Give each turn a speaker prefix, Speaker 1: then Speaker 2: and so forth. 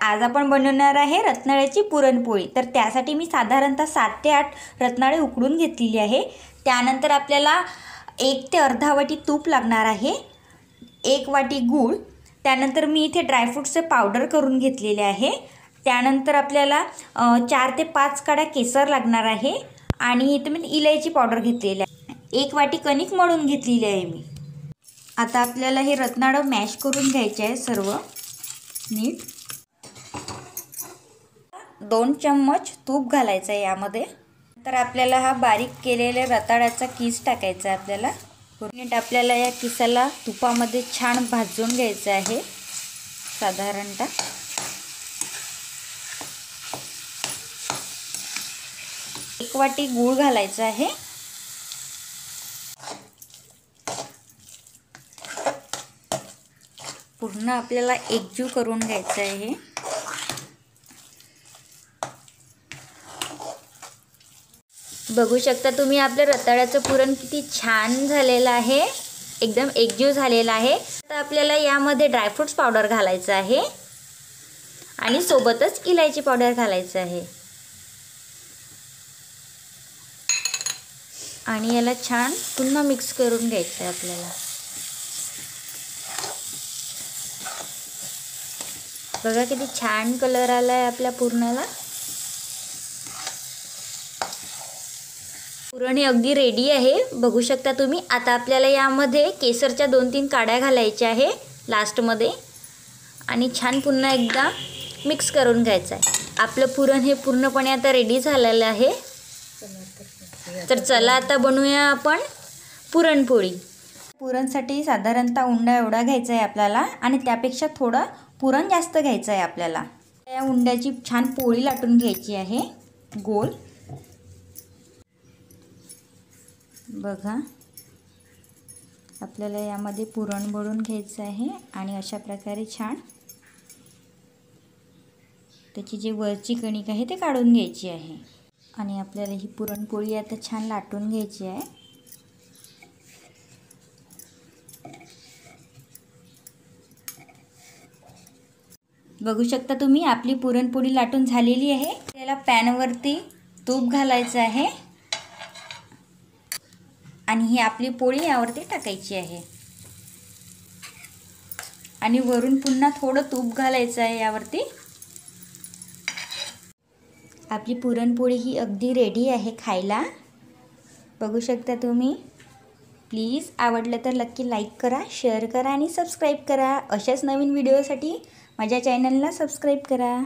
Speaker 1: आज आपण बनवणार आहे रताळ्याची पुरणपोळी। तर त्यासाठी मी साधारणतः 7 ते 8 रताळे उकडून घेतलेली आहे। त्यानंतर आपल्याला 1 ते अर्धा वाटी तूप लागणार आहे, 1 वाटी गूळ, त्यानंतर मी इथे ड्रायफ्रूट्सचे पावडर करून घेतलेले आहे। त्यानंतर आपल्याला 4 ते 5 काड्या केसर लागणार आहे आणि इथे मी इलायची पावडर घेतलेली आहे। 1 वाटी कणिक मळून घेतलेली आहे मी। आता आपल्याला हे रताळे मॅश करून घ्यायचे आहे सर्व नीट। 2 चम्मच तूप घालायचं आहे यामध्ये। तर आपल्याला हा बारीक केलेला रताळ्याचा किस टाकायचा आहे आपल्याला। नीट आपल्याला या किसाला तुपामध्ये छान भाजून घ्यायचं आहे। साधारणतः 1 वाटी गूळ घालायचा आहे। पूर्ण आपल्याला एकजीव करून घ्यायचं आहे। बघू शकता तुम्ही आपल्या रताळ्याचं पुरण किती छान झालेलं आहे, एकदम एकजीव झालेला आहे। आता आपल्याला यामध्ये ड्रायफ्रूट्स पावडर घालायचं आहे आणि सोबतच इलायची पावडर घालायचं आहे आणि याला छान पुन्हा मिक्स करून घ्यायचं आहे आपल्याला। बघा किती छान कलर आलाय आपल्या पुरणाला। पुरण हे अगदी रेडी आहे, बघू शकता तुम्ही। आता आपल्याला यामध्ये केसरच्या 2-3 काड्या घालायच्या आहे लास्टमध्ये आणि छान पुन्हा एकदा मिक्स करून घ्यायचं आहे। आपलं पुरण हे पूर्णपणे आता रेडी झालेलं आहे। तर चला आता बनवूया आपण पुरणपोळी। पुरणसाठी साधारणतः उंडा एवढा घ्यायचा आहे आपल्याला आणि त्यापेक्षा थोडं पुरण जास्त घ्यायचं आहे आपल्याला। या उंड्याची छान पोळी लाटून घ्यायची आहे गोल। बघा आपल्याला यामध्ये पुरण भरून घ्यायचं आहे आणि अशा प्रकारे छान त्याची जी वरची कणिक आहे ते काढून घ्यायची आहे आणि आपल्याला ही पुरणपोळी आता छान लाटून घ्यायची आहे। बघू शकता तुम्ही आपली पुरणपोळी लाटून झालेली आहे। त्याला पॅनवरती तूप घालायचं आहे आणि ही आपली पोळी यावरती टाकायची आहे आणि वरून पुन्हा थोडं तूप घालायचं आहे यावरती। आपली पुरणपोळी ही अगदी रेडी आहे खायला, बघू शकता तुम्ही। प्लीज आवडलं तर नक्की लाईक करा, शेअर करा आणि सबस्क्राईब करा। अशाच नवीन व्हिडिओसाठी माझ्या चॅनलला सबस्क्राईब करा।